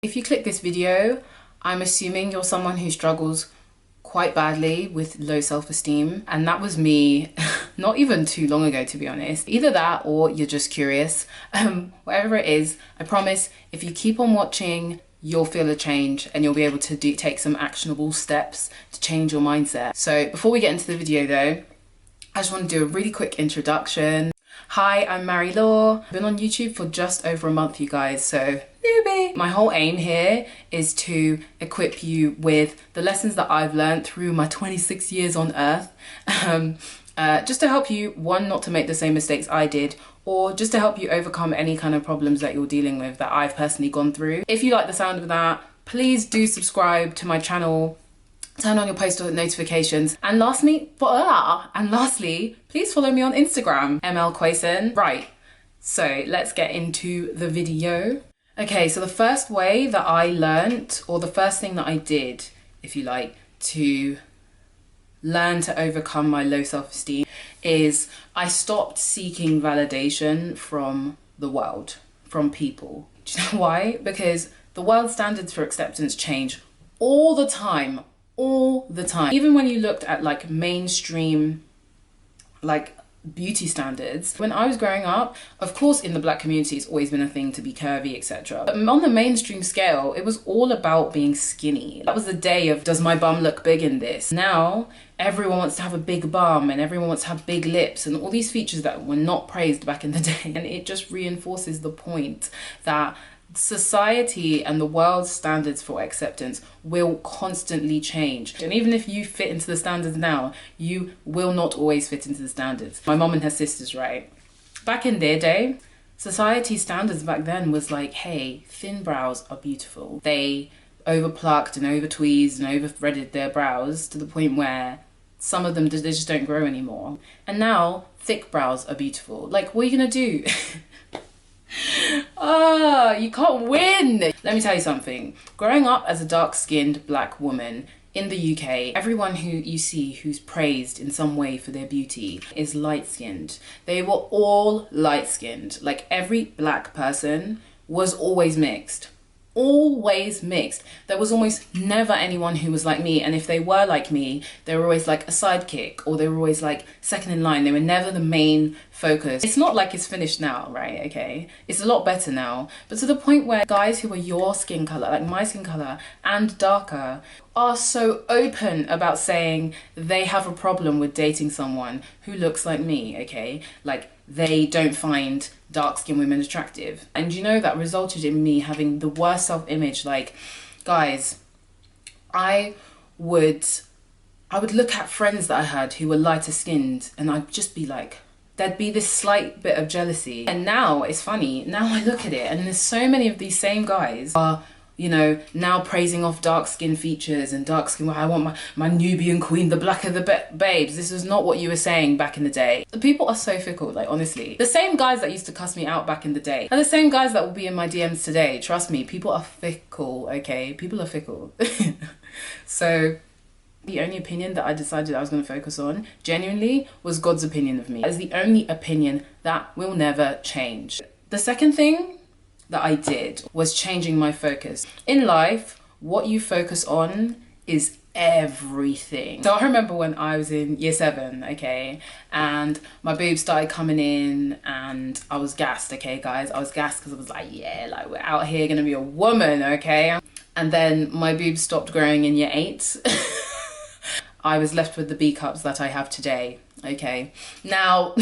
If you click this video, I'm assuming you're someone who struggles quite badly with low self-esteem, and that was me not even too long ago, to be honest. Either that or you're just curious. Whatever it is, I promise if you keep on watching, you'll feel a change and you'll be able to take some actionable steps to change your mindset. So before we get into the video though, I just want to do a really quick introduction. Hi, I'm Marie-Laure. I've been on YouTube for just over a month, you guys, so newbie. My whole aim here is to equip you with the lessons that I've learned through my 26 years on earth, just to help you, one, not to make the same mistakes I did, or just to help you overcome any kind of problems that you're dealing with that I've personally gone through. If you like the sound of that, please do subscribe to my channel. Turn on your post notifications, and lastly, please follow me on Instagram, mlquason. Right, so let's get into the video. Okay, so the first way that I learnt, or the first thing that I did, if you like, to learn to overcome my low self-esteem is I stopped seeking validation from the world, from people. Do you know why? Because the world standards for acceptance change all the time. Even when you looked at like mainstream like beauty standards, when I was growing up, of course in the black community it's always been a thing to be curvy, etc. But on the mainstream scale, it was all about being skinny. That was the day of, does my bum look big in this? Now everyone wants to have a big bum and everyone wants to have big lips and all these features that were not praised back in the day. And it just reinforces the point that society and the world's standards for acceptance will constantly change, and even if you fit into the standards now, you will not always fit into the standards. My mom and her sisters, right, back in their day, society standards back then was like, hey, thin brows are beautiful. They overplucked and over tweezed and over threaded their brows to the point where some of them they just don't grow anymore. And now thick brows are beautiful. Like, what are you gonna do? You can't win. Let me tell you something. Growing up as a dark-skinned black woman in the UK, everyone who you see who's praised in some way for their beauty is light-skinned. They were all light-skinned. Like, every black person was always mixed. Always mixed. There was almost never anyone who was like me, and if they were like me, they were always like a sidekick, or they were always like second in line. They were never the main focus. It's not like it's finished now, right? Okay, it's a lot better now, but to the point where guys who are your skin color, like my skin color and darker, are so open about saying they have a problem with dating someone who looks like me. Okay, like they don't find dark-skinned women attractive. And you know, that resulted in me having the worst self-image. Like, guys, I would look at friends that I had who were lighter skinned and I'd just be like, there'd be this slight bit of jealousy. And now it's funny, now I look at it and there's so many of these same guys are, you know, now praising off dark skin features and dark skin. I want my Nubian queen, the blacker the babes. This is not what you were saying back in the day. The people are so fickle, like, honestly. The same guys that used to cuss me out back in the day are the same guys that will be in my DMs today. Trust me, people are fickle, okay? People are fickle. So the only opinion that I decided I was going to focus on, genuinely, was God's opinion of me. That is the only opinion that will never change. The second thing that I did was changing my focus. In life, what you focus on is everything. So I remember when I was in year 7, okay, and my boobs started coming in and I was gassed, okay, guys. I was gassed because I was like, yeah, like, we're out here gonna be a woman, okay? And then my boobs stopped growing in year 8. I was left with the B cups that I have today, okay? Now,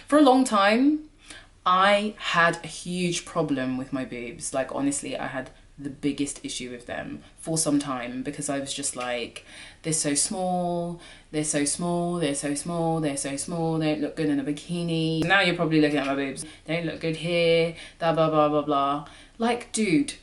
for a long time, I had a huge problem with my boobs. Like, honestly, I had the biggest issue with them for some time because I was just like, they're so small, they're so small, they're so small, they're so small, they don't look good in a bikini. Now you're probably looking at my boobs, they don't look good here, blah, blah, blah, blah, blah. Like, dude,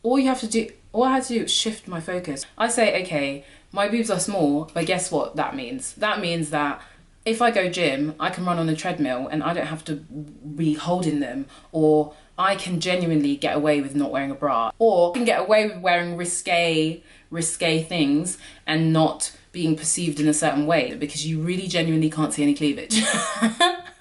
all I had to do was shift my focus. I say, okay, my boobs are small, but guess what that means? That means that if I go gym, I can run on a treadmill and I don't have to be holding them, or I can genuinely get away with not wearing a bra, or I can get away with wearing risque things and not being perceived in a certain way because you really genuinely can't see any cleavage.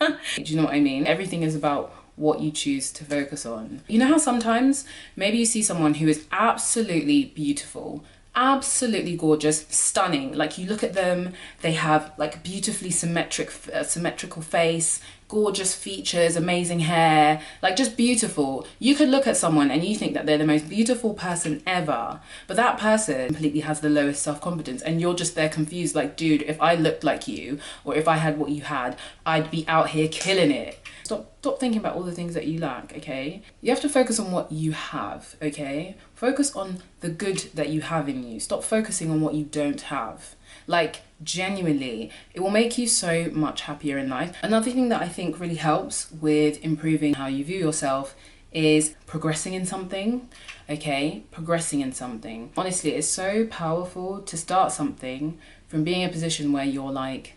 Do you know what I mean? Everything is about what you choose to focus on. You know how sometimes maybe you see someone who is absolutely beautiful, absolutely gorgeous, stunning. Like you look at them, they have like beautifully symmetrical face, gorgeous features, amazing hair, like just beautiful. You could look at someone and you think that they're the most beautiful person ever, but that person completely has the lowest self-confidence, and you're just there confused like, dude, if I looked like you, or if I had what you had, I'd be out here killing it. Stop thinking about all the things that you lack, okay? You have to focus on what you have, okay? Focus on the good that you have in you. Stop focusing on what you don't have. Like, genuinely, it will make you so much happier in life. Another thing that I think really helps with improving how you view yourself is progressing in something, okay? Progressing in something. Honestly, it's so powerful to start something from being in a position where you're like,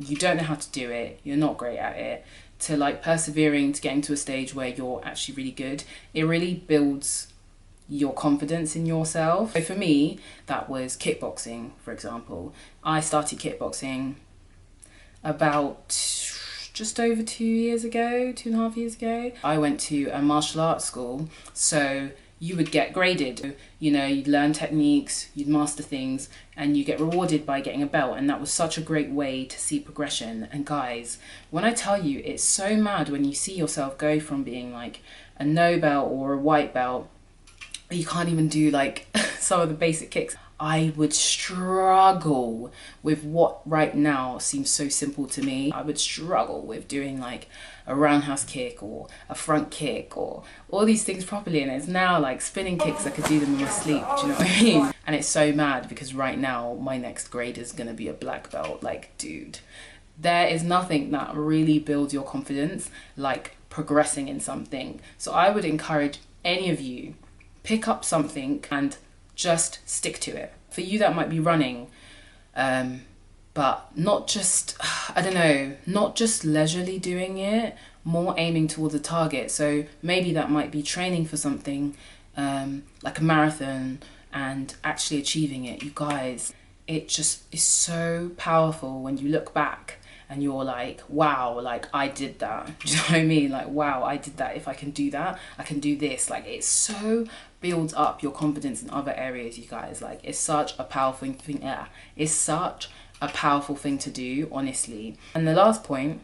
you don't know how to do it, you're not great at it, to like persevering to getting to a stage where you're actually really good. It really builds your confidence in yourself. So for me, that was kickboxing, for example. I started kickboxing about just over 2 years ago, 2.5 years ago. I went to a martial arts school, so you would get graded. You know, you'd learn techniques, you'd master things, and you get rewarded by getting a belt. And that was such a great way to see progression. And guys, when I tell you, it's so mad when you see yourself go from being like a no belt or a white belt, you can't even do like some of the basic kicks. I would struggle with what right now seems so simple to me. I would struggle with doing like a roundhouse kick or a front kick or all these things properly, and it's now like spinning kicks. I could do them in my sleep, do you know what I mean? And it's so mad because right now my next grade is gonna be a black belt. Like, dude, there is nothing that really builds your confidence like progressing in something. So I would encourage any of you, pick up something and just stick to it. For you, that might be running, but not just, I don't know, not just leisurely doing it, more aiming towards a target. So maybe that might be training for something like a marathon and actually achieving it. You guys, it just is so powerful when you look back and you're like, wow, like I did that. Do you know what I mean? Like, wow, I did that. If I can do that, I can do this. Like, it's so builds up your confidence in other areas, you guys. Like, it's such a powerful thing. Yeah, it's such a powerful thing to do, honestly. And the last point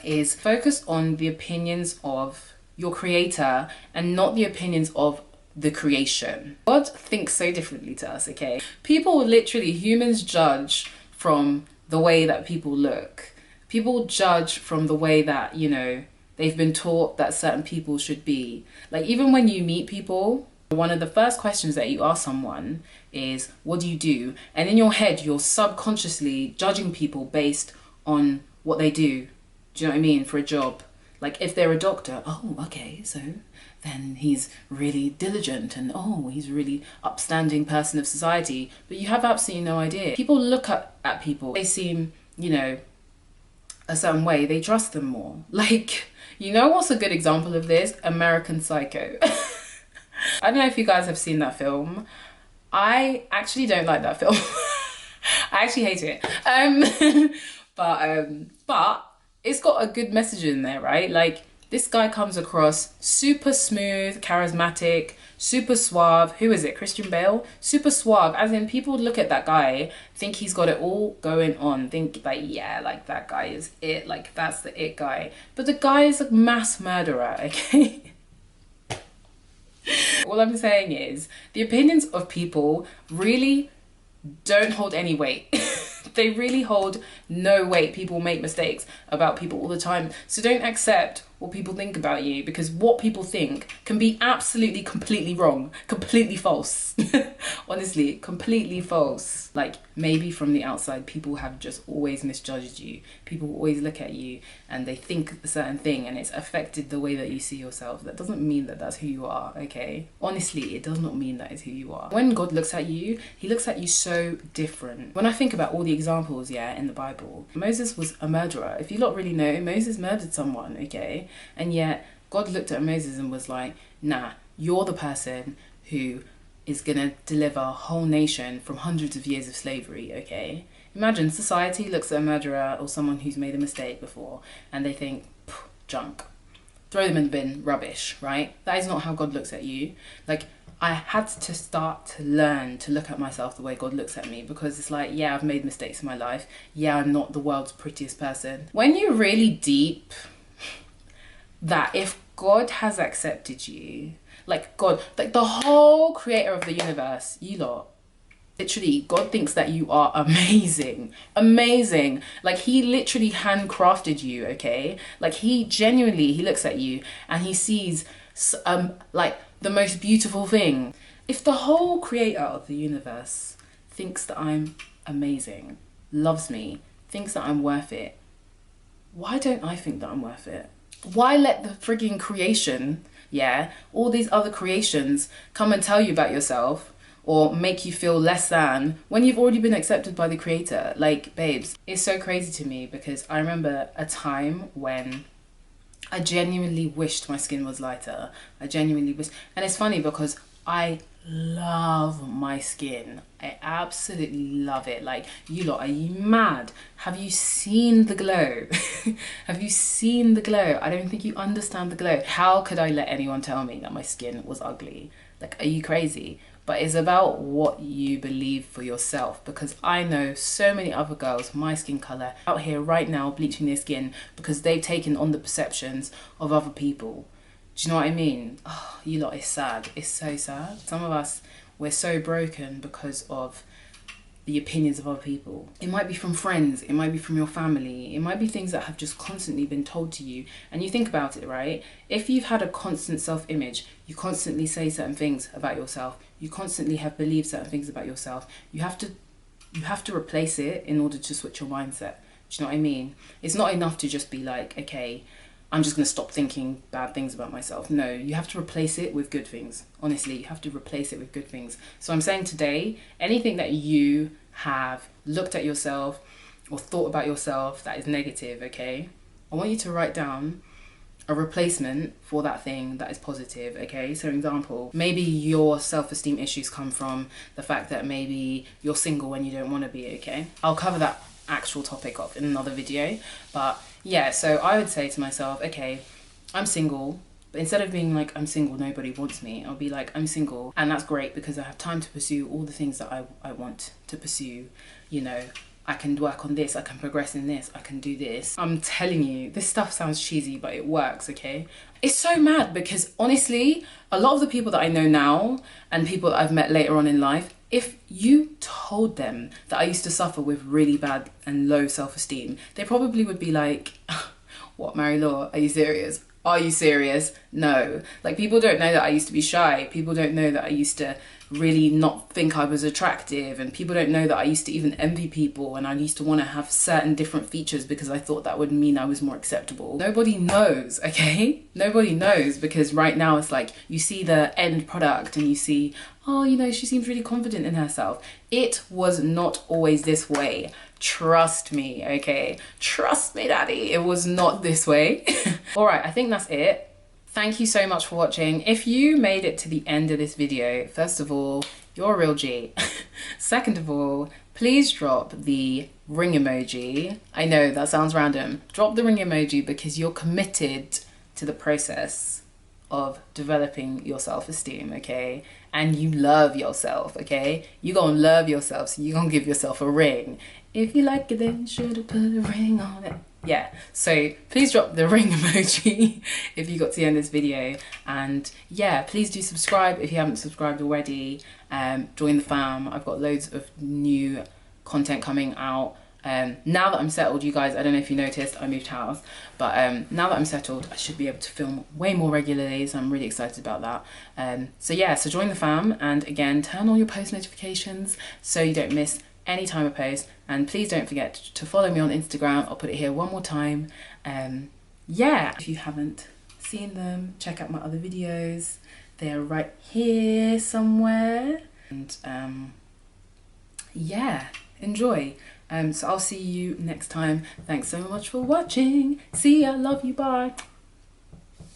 is focus on the opinions of your creator and not the opinions of the creation. God thinks so differently to us, okay? People literally, humans judge from the way that people look. People judge from the way that, you know, they've been taught that certain people should be. Like, even when you meet people, one of the first questions that you ask someone is, what do you do? And in your head, you're subconsciously judging people based on what they do. Do you know what I mean? For a job. Like, if they're a doctor, oh, okay, so then he's really diligent and oh, he's a really upstanding person of society. But you have absolutely no idea. People look at people, they seem, you know, a certain way, they trust them more. Like, you know what's a good example of this? American Psycho. I don't know if you guys have seen that film. I actually don't like that film. I actually hate it. But it's got a good message in there, right? Like, this guy comes across super smooth, charismatic, super suave. Who is it? Christian Bale? Super suave, as in people look at that guy, think he's got it all going on, think like, yeah, like that guy is it, like that's the it guy. But the guy is a mass murderer, okay? All I'm saying is the opinions of people really don't hold any weight. They really hold no weight. People make mistakes about people all the time. So don't accept what people think about you, because what people think can be absolutely completely wrong, completely false. Honestly, completely false. Like, maybe from the outside people have just always misjudged you. People always look at you and they think a certain thing and it's affected the way that you see yourself. That doesn't mean that that's who you are, okay? Honestly, it does not mean that is who you are. When God looks at you, he looks at you so different. When I think about all the examples, yeah, in the Bible, Moses was a murderer. If you lot really know, Moses murdered someone, okay? And yet God looked at Moses and was like, nah, you're the person who is gonna deliver a whole nation from hundreds of years of slavery, okay? Imagine society looks at a murderer or someone who's made a mistake before and they think, junk. throw them in the bin, rubbish, right? That is not how God looks at you. Like, I had to start to learn to look at myself the way God looks at me, because it's like, yeah, I've made mistakes in my life. Yeah, I'm not the world's prettiest person. When you're really deep, that if God has accepted you, like God, like the whole creator of the universe, you lot, literally, God thinks that you are amazing. Amazing. Like, he literally handcrafted you, okay? Like, he genuinely, he looks at you and he sees, like, the most beautiful thing. If the whole creator of the universe thinks that I'm amazing, loves me, thinks that I'm worth it, why don't I think that I'm worth it? Why let the frigging creation, yeah, all these other creations come and tell you about yourself or make you feel less than when you've already been accepted by the creator? Like, babes, it's so crazy to me, because I remember a time when I genuinely wished my skin was lighter. I genuinely wish, and it's funny because I love my skin. I absolutely love it. Like, you lot, are you mad? Have you seen the glow? Have you seen the glow? I don't think you understand the glow. How could I let anyone tell me that my skin was ugly? Like, are you crazy? But it's about what you believe for yourself, because I know so many other girls, my skin colour, out here right now bleaching their skin because they've taken on the perceptions of other people. Do you know what I mean? Oh, you lot, it's sad. It's so sad. Some of us, we're so broken because of the opinions of other people. It might be from friends, it might be from your family, it might be things that have just constantly been told to you. And you think about it, right? If you've had a constant self-image, you constantly say certain things about yourself, you constantly have believed certain things about yourself, you have to replace it in order to switch your mindset. Do you know what I mean? It's not enough to just be like, okay, I'm just going to stop thinking bad things about myself. No, you have to replace it with good things. Honestly, you have to replace it with good things. So I'm saying today, anything that you have looked at yourself or thought about yourself that is negative, okay? I want you to write down a replacement for that thing that is positive, okay? So example, maybe your self-esteem issues come from the fact that maybe you're single when you don't want to be, okay? I'll cover that actual topic up in another video, but yeah, so I would say to myself, okay, I'm single, but instead of being like, I'm single, nobody wants me, I'll be like, I'm single, and that's great because I have time to pursue all the things that I want to pursue. You know, I can work on this, I can progress in this, I can do this. I'm telling you, this stuff sounds cheesy, but it works, okay? It's so mad because honestly, a lot of the people that I know now and people that I've met later on in life, if you told them that I used to suffer with really bad and low self-esteem, they probably would be like, what, Marie-Laure, are you serious? Are you serious? No. Like, people don't know that I used to be shy. People don't know that I used to really not think I was attractive, and people don't know that I used to even envy people and I used to want to have certain different features because I thought that would mean I was more acceptable. Nobody knows, okay? Nobody knows, because right now it's like you see the end product and you see, oh, you know, she seems really confident in herself. It was not always this way. Trust me, okay? Trust me, daddy. It was not this way. All right, I think that's it. Thank you so much for watching. If you made it to the end of this video, first of all, you're a real G. Second of all, please drop the ring emoji. I know that sounds random. Drop the ring emoji because you're committed to the process of developing your self-esteem, okay? And you love yourself, okay? You gonna love yourself, so you gonna give yourself a ring. If you like it, then you should have put a ring on it. Yeah, so please drop the ring emoji if you got to the end of this video, and yeah, please do subscribe if you haven't subscribed already. Join the fam. I've got loads of new content coming out. Now that I'm settled, you guys, I don't know if you noticed, I moved house, but now that I'm settled, I should be able to film way more regularly, so I'm really excited about that. So yeah, so join the fam, and again, turn on your post notifications so you don't miss any time I post, and please don't forget to follow me on Instagram. I'll put it here one more time. Yeah, if you haven't seen them, check out my other videos. They're right here somewhere, and yeah, enjoy. So I'll see you next time. Thanks so much for watching. See ya, love you, bye.